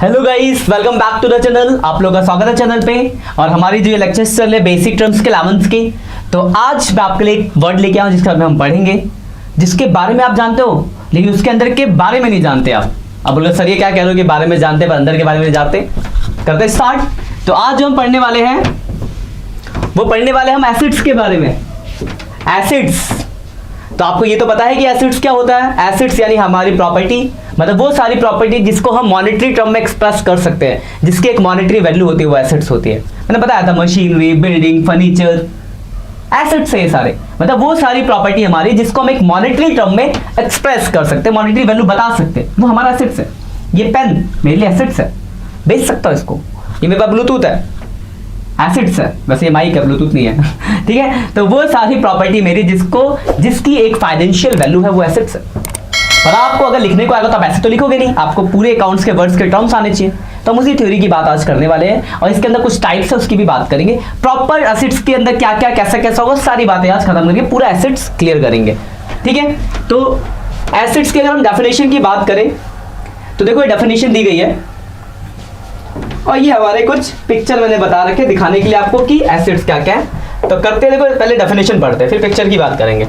Hello guys, welcome back to the channel. आप लोगों का स्वागत है चैनल पे। और हमारी जो ये लेक्चर्स चल रहे बेसिक टर्म्स के 11th की, तो आज मैं आपके लिए एक वर्ड लेके आया हूं जिसके बारे में हम पढ़ेंगे, जिसके बारे में आप जानते हो लेकिन उसके अंदर के बारे में नहीं जानते। आप बोलोगे सर ये क्या कह रहे हो कि बारे में जानते पर अंदर के बारे में नहीं जानते। करते स्टार्ट। तो आज जो हम पढ़ने वाले हैं वो पढ़ने वाले हम एसिड्स के बारे में। एसिड्स, तो आपको ये तो पता है कि एसिड्स क्या होता है। एसिड्स यानी हमारी प्रॉपर्टी, मतलब वो सारी प्रॉपर्टी जिसको हम मॉनेटरी टर्म में एक्सप्रेस कर सकते हैं, जिसकी एक मॉनेटरी वैल्यू होती है, वो एसिड्स होती है। मैंने बताया था मशीनरी, बिल्डिंग, फर्नीचर, एसिड्स है ये सारे। मतलब वो सारी प्रॉपर्टी हमारी जिसको हम एक मॉनेटरी टर्म में एक्सप्रेस कर सकते हैं, मॉनेटरी वैल्यू बता सकते हैं, वो हमारा एसिड्स है। ये पेन मेरे लिए एसिड्स है, बेच सकता हूँ इसको। ये मेरे पास ब्लूटूथ है, एसिड्स है। वैसे ये माइक है, ब्लूटूथ नहीं है। ठीक है, तो वो सारी प्रॉपर्टी मेरी जिसकी एक फाइनेंशियल वैल्यू है, वो एसिड्स है। और आपको अगर लिखने को आएगा तो आप ऐसे तो लिखोगे नहीं, आपको पूरे अकाउंट्स के वर्ड्स के टर्म्स आने चाहिए। तो हम उसी थ्योरी की बात आज करने वाले हैं और इसके अंदर कुछ टाइप्स है उसकी भी बात करेंगे। प्रॉपर एसिड्स के अंदर क्या क्या कैसा कैसा होगा, सारी बातें आज खत्म करके पूरा एसिड्स क्लियर करेंगे। ठीक है, तो एसिड्स की अगर हम डेफिनेशन की बात करें तो देखो ये डेफिनेशन दी गई है और ये हमारे कुछ पिक्चर मैंने बता रखे दिखाने के लिए आपको कि एसिड्स क्या क्या है। तो करते देखो, पहले डेफिनेशन पढ़ते हैं फिर पिक्चर की बात करेंगे।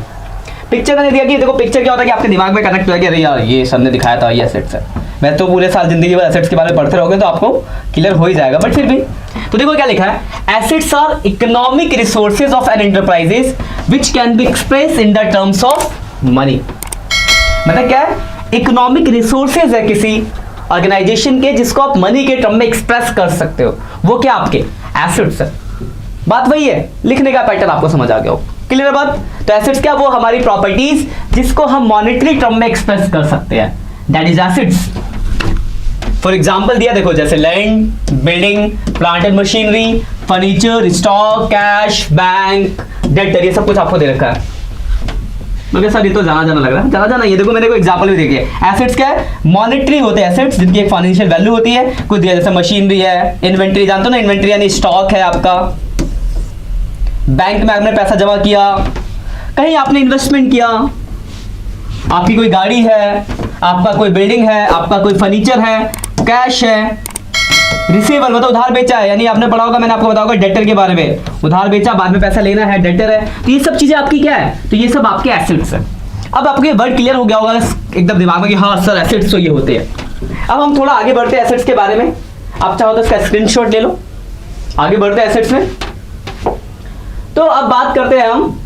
पिक्चर मैंने दिया कि देखो पिक्चर क्या होता है कि आपके दिमाग में कनेक्ट हो गया कि अरे यार ये सबने दिखाया था, ये एसिड्स है। मैं तो पूरे साल जिंदगी भर एसिड्स के बारे में पढ़ते रहोगे तो आपको क्लियर हो ही जाएगा, बट फिर भी। तो देखो क्या लिखा है, assets are economic resources of an enterprises which can be express in the terms of money. मतलब क्या है, इकोनॉमिक रिसोर्सेज है किसी ऑर्गेनाइजेशन के जिसको आप मनी के टर्म में एक्सप्रेस कर सकते हो, वो क्या आपके एसिड्स है। बात वही है, लिखने का पैटर्न आपको समझ आ गया हो, क्लियर बात। तो एसिड्स क्या, वो हमारी प्रॉपर्टीज जिसको हम मॉनेटरी टर्म में एक्सप्रेस कर सकते हैं, that is acids. For example दिया देखो, जैसे land, building, plant and machinery, furniture, stock, cash, bank, debtor, ये सब कुछ आपको दे रखा है। मगर सर ये तो जाना लग रहा है, जाना ये देखो मैंने कोई एग्जांपल भी देखिए। एसेट्स क्या है, मॉनेटरी होते हैं एसेट्स जिनकी एक फाइनेंशियल वैल्यू होती है। कुछ दिया जैसे मशीनरी है, इन्वेंट्री जानते हो ना, इन्वेंट्री यानी स्टॉक है आपका। बैंक में आपने पैसा जमा किया, कहीं आपने इन्वेस्टमेंट किया, आपकी कोई गाड़ी है, आपका कोई बिल्डिंग है, आपका कोई फर्नीचर है, कैश है। रिसीवर मतलब उधार बेचा है, यानी आपने पढ़ा होगा, मैंने आपको बताया होगा डेटर के बारे में, उधार बेचा बाद में पैसा लेना है, डेटर है। तो ये सब चीजें आपकी क्या है, तो ये सब आपके एसेट्स है। अब आपको ये वर्ड क्लियर हो गया होगा एकदम दिमाग में कि हाँ सर एसेट्स तो ये होते हैं। अब हम थोड़ा आगे बढ़ते हैं एसेट्स के बारे में। आप चाहो तो इसका स्क्रीनशॉट ले लो, आगे बढ़ते हैं एसेट्स में। तो अब बात करते हैं हम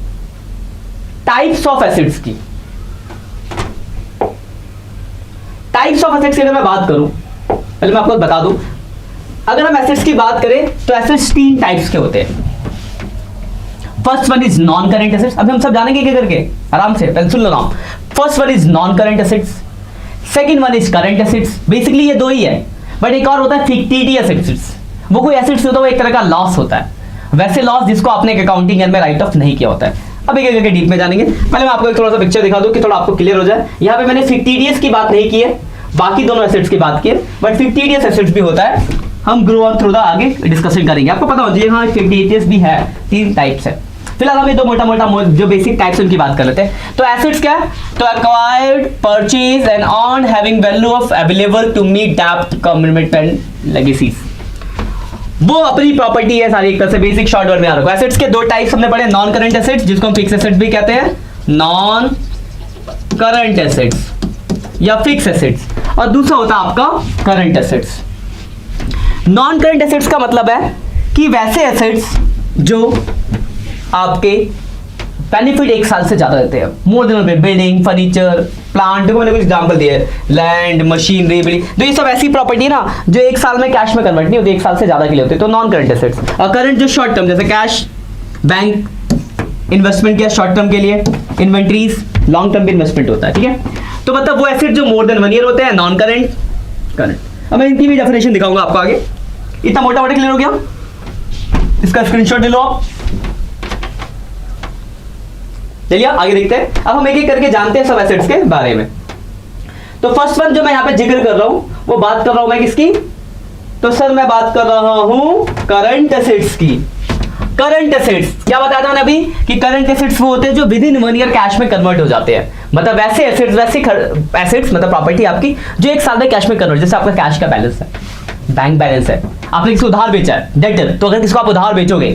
टाइप्स ऑफ एसेट्स की। टाइप्स ऑफ एसेट्स की अगर मैं बात करूं, पहले मैं आपको बता दूं, अगर हम एसेट्स की बात करें तो एसेट्स 3 टाइप्स के होते हैं। First one is non current assets. अभी हम सब जानेंगे क्या करके, आराम से पहले सुन लो नाम। First one is non current assets, second one is current assets. Basically ये दो ही है, बट एक और होता है फिक्टिटिव एसेट्स। वो कोई एसेट्स होता है, वो एक तरह का लॉस होता है, वैसे लॉस जिसको आपने एक अकाउंटिंग में राइट ऑफ नहीं किया होता है। अब एक करके डीप में जानेंगे। पहले मैं आपको एक थोड़ा सा पिक्चर दिखा दूं कि थोड़ा आपको क्लियर हो जाए। यहाँ पे मैंने फिक्टिटिव की बात नहीं की है, बाकी दोनों एसेट्स की बात की है, बट फिक्टिटिव एसेट्स भी होता है। हम ग्रो ऑन थ्रू द आगे डिस्कशन करेंगे, आपको पता हो जाए। हाँ फिक्टिटिव भी है, 3 टाइप्स है। फिलहाल हम ये दो मोटा जो बेसिक टाइप्स उनकी बात कर लेते हैं। तो एसेट्स क्या है, तो acquired, purchase and on having value of available to meet डेब्ट, कमिटमेंट एंड लेगेसीज। वो अपनी प्रॉपर्टी है सारी, एक तरह से बेसिक शॉर्ट वर्ड में आ रखो। एसेट्स के 2 टाइप्स हमने पढ़े, नॉन करंट एसेट्स जिसको हम फिक्स एसेट्स भी कहते हैं, नॉन करंट एसेट्स या फिक्स एसेट्स, और दूसरा होता है आपका current assets. Non current assets का मतलब है कि वैसे एसेट्स जो आपके बेनिफिट 1 साल से ज्यादा देते हैं, more than building, furniture, plant. देखो मैंने कुछ एग्जांपल दिए, लैंड, मशीनरी, बिल्डिंग। तो ये सब ऐसी प्रॉपर्टी ना जो 1 साल में कैश में कन्वर्ट नहीं होती, 1 साल से ज्यादा के लिए होती है, तो नॉन करंट एसेट्स। और करंट जो शॉर्ट टर्म, जैसे कैश, बैंक, इन्वेस्टमेंट किया शॉर्ट टर्म के लिए, इन्वेंट्रीज लॉन्ग टर्म भी इन्वेस्टमेंट होता है। ठीक है, तो मतलब वो एसेट जो मोर देन 1 ईयर होते हैं, नॉन करंट, करंट। अब मैं इनकी भी डेफिनेशन दिखाऊंगा आपको आगे। इतना मोटा क्लियर हो गया, इसका स्क्रीनशॉट ले लो आप। चलिए आगे देखते हैं। अब हम एक एक करके जानते हैं सब एसेट्स के बारे में। तो फर्स्ट वन जो मैं यहाँ पे जिक्र कर रहा हूं, वो बात कर रहा हूं मैं किसकी, तो सर मैं बात कर रहा हूं करंट एसेट्स की। करंट एसेट्स क्या बताया था मैंने अभी कि करंट एसेट्स वो होते हैं जो विद इन 1 ईयर कैश में कन्वर्ट हो जाते हैं। मतलब वैसे एसेट्स मतलब प्रॉपर्टी आपकी जो 1 साल में कैश में कन्वर्ट, जैसे आपका कैश का बैलेंस है, बैंक बैलेंस है, आपने किसी को उधार बेचा है, डेटर, तो अगर किसको आप उधार बेचोगे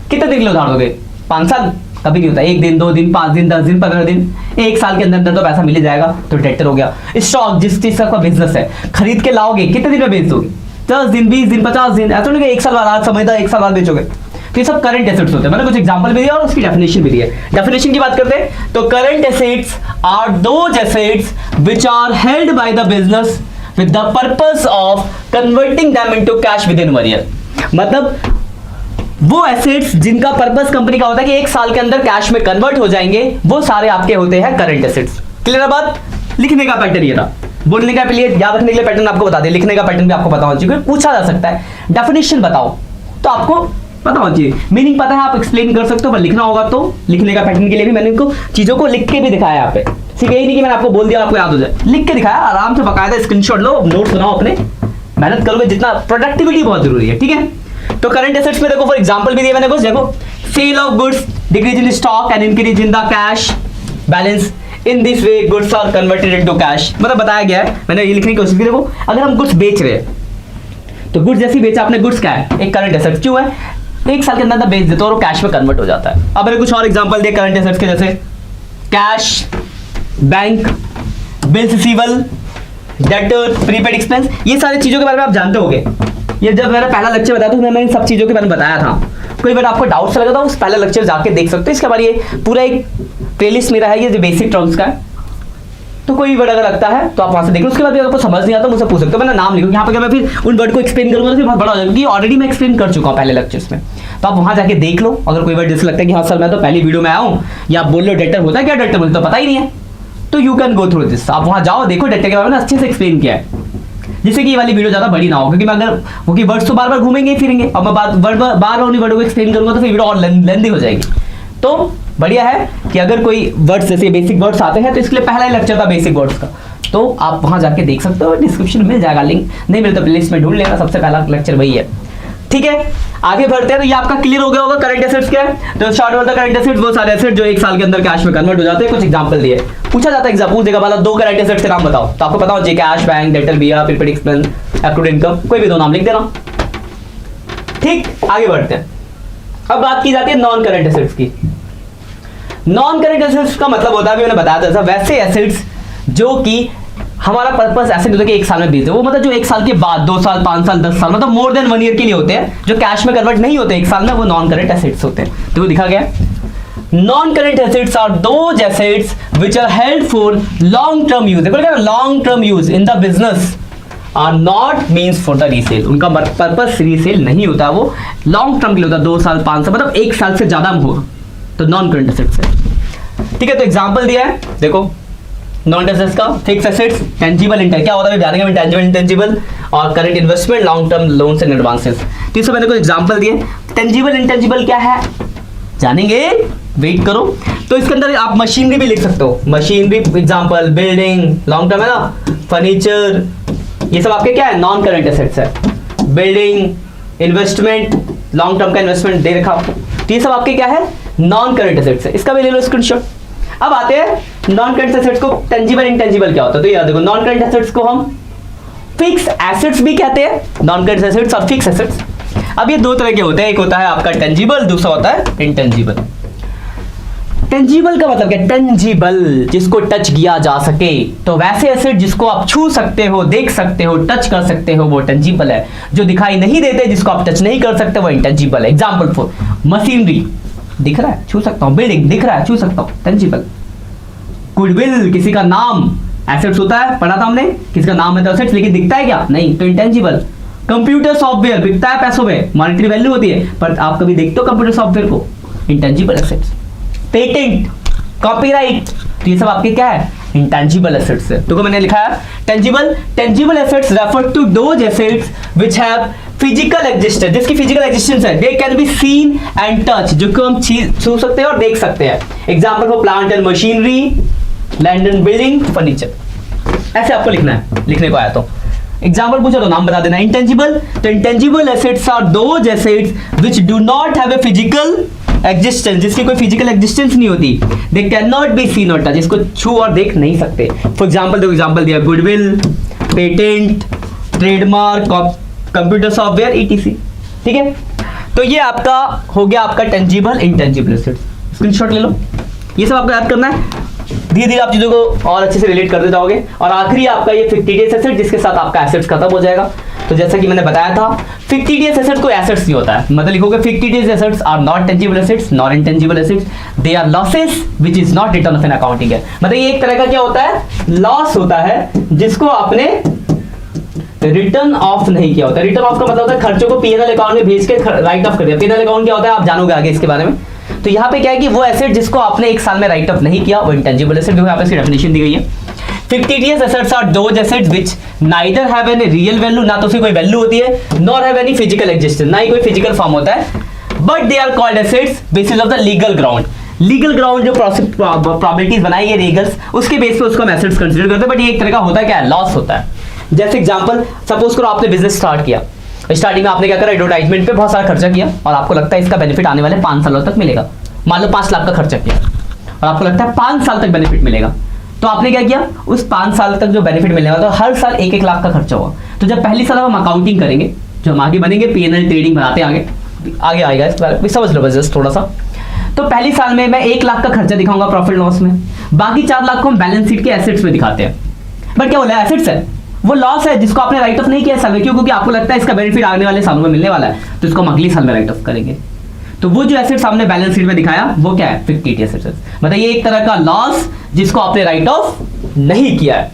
कितने दिन के लिए उधार दोगे? 5 साल? कभी नहीं होता, 1 दिन 2 दिन 5 दिन 10 दिन 15 दिन, 1 साल के अंदर अंदर तो पैसा मिल ही जाएगा, तो डेटर हो गया। स्टॉक, जिस चीज का बिजनेस है, खरीद के लाओगे कितने दिन में बेच दोगे? 10 दिन 20 दिन 50 दिन, ऐसा नहीं कि 1 साल बाद, आज समझदा 1 साल बाद बेचोगे। तो ये सब करंट एसेट्स होते हैं। मैंने कुछ एग्जांपल भी दिया और उसकी डेफिनेशन भी दी है। डेफिनेशन की बात करते हैं तो current assets are those assets which are held by the business with the purpose of converting them into cash within 1 year. मतलब वो एसेट्स जिनका पर्पस कंपनी का होता है कि 1 साल के अंदर कैश में कन्वर्ट हो जाएंगे, वो सारे आपके होते हैं करंट एसेट्स। क्लियर है बात? लिखने का पैटर्न ये था, बोलने का लिए याद रखने के लिए पैटर्न आपको बता दे, लिखने का पैटर्न भी आपको पता होना चाहिए, पूछा जा सकता है डेफिनेशन बताओ तो आपको पता होना चाहिए, मीनिंग पता है आप एक्सप्लेन कर सकते हो, पर लिखना होगा तो लिखने का पैटर्न के लिए भी मैंने इनको चीजों को लिख के भी दिखाया यहाँ पे। सिर्फ यही नहीं कि मैंने आपको बोल दिया आपको याद हो जाए, लिख के दिखाया, आराम से बकायदा स्क्रीनशॉट लो, नोट्स बनाओ अपने, मेहनत करोगे जितना, प्रोडक्टिविटी बहुत जरूरी है, ठीक है। तो करंट एसेट्स में देखो फॉर एग्जांपल भी दिया मैंने कुछ, देखो sale of goods, decrease in stock and increase in the cash balance, in this way goods are converted into cash. मतलब बताया गया है, मैंने ये लिखने की कोशिश की। देखो अगर हम गुड्स बेच रहे हैं तो गुड्स जैसे बेचा आपने, गुड्स क्या है? एक करंट एसेट, क्यों है? 1 साल के अंदर बेच देते हो और वो कैश में कन्वर्ट हो जाता है। अब मैंने कुछ और एग्जांपल दिए करंट एसेट्स के, जैसे cash, bank, bills receivable, debtor, prepaid expense, ये सारी चीजों के बारे में आप जानते होंगे। ये जब मैंने पहला लेक्चर बताया था मैंने इन सब चीजों के बारे में बताया था, कोई बार आपको डाउट से लगा था उस पहला लेक्चर जाके देख सकते हो। इसके बारे ये पूरा एक प्लेलिस्ट मेरा है, ये जो बेसिक टर्म्स का है, तो कोई वर्ड अगर लगता है तो आप वहां से देख लो। उसके बाद भी आपको समझ नहीं आता मुझसे पूछ सकते हो, मैंने नाम लिखो यहाँ पे, मैं फिर उन वर्ड को एक्सप्लेन करूंगा तो फिर बहुत बड़ा हो जाएगा, क्योंकि ऑलरेडी मैं एक्सप्लेन कर चुका हूँ पहले लेक्चर्स में। तो आप वहां जाके देख लो, अगर कोई वर्ड जैसे लगता है कि हाँ सर मैं तो पहली वीडियो में आया हूँ, या आप बोल लो डेटर होता है क्या, डेटर मुझे तो पता ही नहीं है, तो you can go through this, आप वहां जाओ देखो, डेटर के बारे में अच्छे से एक्सप्लेन किया है, जिससे कि ये वाली वीडियो ज्यादा बड़ी ना हो, क्योंकि मैं अगर वो वर्ड्स तो बार बार घूमेंगे फिरेंगे और मैं बार बार उन्हीं वर्डों को एक्सप्लेन करूंगा तो फिर वीडियो और लेंथी हो जाएगी। तो बढ़िया है कि अगर कोई वर्ड्स जैसे बेसिक वर्ड्स आते हैं तो इसके लिए पहला ही लेक्चर था बेसिक वर्ड्स का, तो आप वहां जाके देख सकते हो, डिस्क्रिप्शन में मिल जाएगा लिंक, नहीं मिले तो प्लेलिस्ट में ढूंढ लेना, सबसे पहला लेक्चर वही है, ठीक है। आगे बढ़ते हैं, तो ये आपका क्लियर हो गया होगा करंट एसेट्स क्या है। तो शॉर्ट वर्ड करंट एसेट्स वो सारे एसेट जो 1 साल के अंदर कैश में कन्वर्ट हो जाते हैं। कुछ एग्जांपल दिए, पूछा जाता है एग्जाम, पूछ देगा वाला 2 करंट एसेट्स के नाम बताओ, तो आपको पता हो चाहिए कैश, बैंक, डेटर, बिया, प्रीपेड एक्सपेंस, एक्रूड इनकम, कोई भी 2 नाम लिख देना, ठीक। आगे बढ़ते हैं, अब बात की जाती है नॉन करंट एसेट्स की। नॉन करंट एसेट्स का मतलब होता है, मैंने बताया था, वैसे एसेट्स जो कि हमारा पर्पस ऐसे नहीं होता कि 1 साल में बेच दो, वो मतलब जो 1 साल के बाद 2 साल 5 साल 10 साल मतलब मोर देन 1 ईयर के लिए होते हैं, जो कैश में कन्वर्ट नहीं होते 1 साल में, वो नॉन करंट एसेट्स होते हैं। तो वो दिखा गया, non current assets are those assets which are held for long term use. देखो long term use in the business are not means for the resale, उनका पर्पस रीसेल नहीं होता, वो लॉन्ग टर्म के लिए होता है, 2 साल 5 साल मतलब 1 साल से ज्यादा होगा, तो नॉन करंट एसेट्स है, ठीक है। तो एग्जांपल दिया है, देखो नॉन एसेट्स का, फिक्स एसेट्स, टेंजिबल इंटेंजिबल, क्या होता है जानेंगे, टेंजिबल इंटेंजिबल, और current investment, long term loans and advances. तो इसमें मैंने कुछ एग्जांपल दिए। टेंजिबल इंटेंजिबल क्या है जानेंगे, वेट करो। तो इसके अंदर आप मशीनरी भी लिख सकते हो, machinery example, building long term है ना, फर्नीचर, ये सब आपके क्या है, नॉन करंट एसेट्स है। बिल्डिंग, इन्वेस्टमेंट, लॉन्ग टर्म का इन्वेस्टमेंट दे रखा आपको, तो ये सब आपके क्या है, नॉन करंट एसेट्स है। इसका भी ले लो स्क्रीनशॉट। अब आते हैं नॉन करंट एसेट्स को, टेंजिबल इंटेंजिबल क्या होता है, तो याद देखो नॉन करंट एसेट्स को हम फिक्स एसेट्स भी कहते हैं, नॉन करंट एसेट्स और फिक्स एसेट्स। अब ये 2 तरह के होते हैं, एक होता है आपका टेंजिबल, दूसरा होता है इंटेंजिबल। टेंजिबल का मतलब क्या, टेंजिबल जिसको टच किया जा सके, तो वैसे एसेट जिसको आप छू सकते हो, देख सकते हो, टच कर सकते हो, वो टेंजिबल है। जो दिखाई नहीं देते, जिसको आप टच नहीं कर सकते, वो इंटेंजिबल है। एग्जांपल फॉर मशीनरी, दिख रहा है छू सकता हूं, बिल्डिंग दिख रहा है छू सकता हूं, टेंजिबल। गुडविल, किसी का नाम एसेट्स होता है, पढ़ा था हमने, किसी का नाम है तो एसेट्स, लेकिन दिखता है क्या, नहीं, तो इंटेंजिबल। कंप्यूटर सॉफ्टवेयर बिकता है पैसों में, मॉनेटरी वैल्यू होती है, पर आप कभी देखते हो कंप्यूटर सॉफ्टवेयर को, इंटेंजिबल एसेट्स। पेटेंट, कॉपीराइट, तो ये सब आपके क्या है, इंटेंजिबल एसेट्स है। तो मैंने लिखा है tangible assets refer to those assets which have physical existence, जिसकी फिजिकल एग्जिस्टेंस है, they can be seen and touch, जो को हम छू सकते हैं और देख सकते हैं। Example for plant and machinery, land and building, furniture. ऐसे आपको लिखना है, लिखने को आया तो एग्जांपल पूछा तो नाम बता देना। इंटेंजिबल, तो intangible assets are those assets which do not have a physical existence, जिसकी कोई फिजिकल एग्जिस्टेंस नहीं होती, they can not be seen और टच, जिसको छू और देख नहीं सकते। फॉर एग्जांपल देखो, एग्जांपल दिया goodwill, patent, trademark, computer software etc. ठीक है, तो ये आपका हो गया आपका टेंजिबल इंटेंजिबल एसेट्स। स्क्रीनशॉट ले लो, ये सब आपको याद करना है। धीरे धीरे आप चीजों को और अच्छे से रिलेट करते जाओगे। और आखिरी आपका ये फिक्टिडियस एसेट, जिसके साथ आपका एसेट्स खत्म हो जाएगा। तो जैसा कि मैंने बताया था, फिक्टिडियस एसेट्स कोई एसेट्स नहीं होता है। मतलब लिखोगे fictitious assets are not tangible assets not intangible assets, they are losses which is not return of an accounting है। मतलब ये एक तरह का क्या होता है, लॉस होता है जिसको आपने रिटर्न ऑफ नहीं किया होता है। रिटर्न ऑफ का मतलब होता है खर्चों को पीएनएल अकाउंट में भेज के राइट ऑफ कर दिया। पीएनएल अकाउंट क्या होता है आप जानोगे आगे इसके बारे में। तो यहाँ पे क्या है कि वो एसेट जिसको आपने एक साल में राइट ऑफ नहीं किया वो इंटेंजिबल एसेट। देखो यहाँ पे इसकी डेफिनेशन दी गई है। Fictitious assets are those assets which neither have any real value, ना तो उसकी कोई वैल्यू होती है, nor have any physical existence, ना ही कोई फिजिकल फॉर्म होता है, but they are called assets basis of the legal ground. Legal ground जो प्रोबेबिलिटीज बनाई है लीगल्स, उसके बेस पे उसको हम एसेट्स कंसीडर करते हैं। बट ये एक तरह का होता है क्या, लॉस होता है। जैसे एग्जांपल, सपोज करो आपने बिजनेस स्टार्ट किया, स्टार्टिंग में आपने क्या करा, एडवर्टाइजमेंट पे बहुत सारा खर्चा किया और आपको लगता है इसका बेनिफिट आने वाले 5 सालों तक मिलेगा। मान लो 5 लाख का खर्चा किया और आपको लगता है 5 साल तक बेनिफिट मिलेगा। तो आपने क्या किया, उस 5 साल तक जो बेनिफिट मिलने वाला, तो हर साल 1-1 लाख का खर्चा हुआ। तो जब पहली साल हम अकाउंटिंग करेंगे, जो हम आगे बनेंगे पीएनएल ट्रेडिंग बनाते हैं, आगे आएगा इस बारे में, समझ लो बस जस्ट थोड़ा सा। तो पहली साल में मैं 1 लाख का खर्चा दिखाऊंगा प्रॉफिट लॉस में, बाकी 4 लाख को हम बैलेंस शीट के एसेट्स में दिखाते हैं। बट क्या बोला, एसेट्स है, वो लॉस है जिसको आपने राइट ऑफ नहीं किया साल में। क्यों? क्योंकि आपको लगता है इसका बेनिफिट आने वाले सालों में मिलने वाला है, तो इसको हम अगले साल में राइट ऑफ करेंगे। तो वो जो एसेट्स हमने बैलेंस शीट में दिखाया वो क्या है, फिक्टिडियस एसेट्स। मतलब ये एक तरह का लॉस जिसको आपने राइट ऑफ नहीं किया है।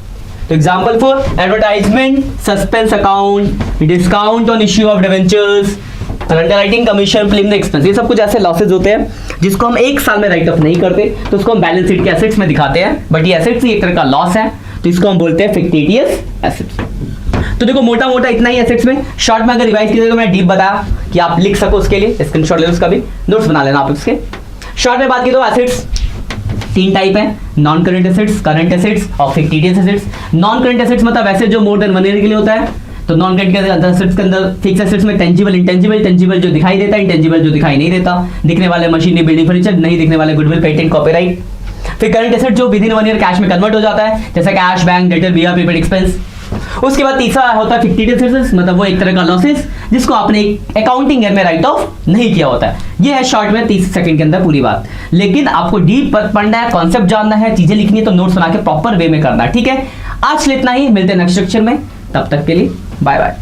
तो example for advertisement, suspense account, discount on issue of debentures, underwriting commission, preliminary expense, ये सब कुछ ऐसे लॉसेज होते हैं जिसको हम एक साल में राइट ऑफ नहीं करते, तो उसको हम बैलेंस शीट के एसेट्स में दिखाते हैं। बट ये एसेट्स ही एक तरह का लॉस है, तो इसको हम बोलते हैं फिक्टिडियस एसेट्स। तो देखो मोटा मोटा इतना ही एसेट्स में। शॉर्ट में अगर रिवाइज कीजिए तो मैंने डीप बताया कि आप लिख सको, उसके लिए स्क्रीनशॉट ले लो, उसका भी नोट्स बना लेना आप इसके। शॉर्ट में बात की तो एसेट्स 3 टाइप है, non current assets, current assets और फिक्टिडियस एसेट्स। नॉन करंट एसेट्स मतलब ऐसे जो मोर देन 1 ईयर के लिए होता है। तो नॉन करंट के एसेट्स के अंदर फिक्स एसेट्स में टेंजिबल, इंटेंजिबल, टेंजिबल जो दिखाई देता है, इंटेंजिबल जो दिखाई नहीं देता, दिखने वाले मशीनरी, बिल्डिंग, फर्नीचर, नहीं दिखने वाले गुडविल, पेटेंट, कॉपीराइट। फिर करंट एसेट जो विद इन 1 ईयर कैश में कन्वर्ट हो जाता है, जैसे cash, bank, debtor, BR, prepaid expense. उसके बाद तीसरा होता है फिक्टिडियस एसेट्स, मतलब वो एक तरह का लॉसेस जिसको आपने एक अकाउंटिंग ईयर में राइट ऑफ नहीं किया होता है। ये है शॉर्ट में 30 सेकंड के अंदर पूरी बात। लेकिन आपको डीप पढ़ना है, कॉन्सेप्ट जानना है, चीजें लिखनी है, तो नोट्स बना के प्रॉपर वे में करना है। ठीक है, आज के लिए इतना ही, मिलते हैं नेक्स्ट लेक्चर में, तब तक के लिए बाय बाय।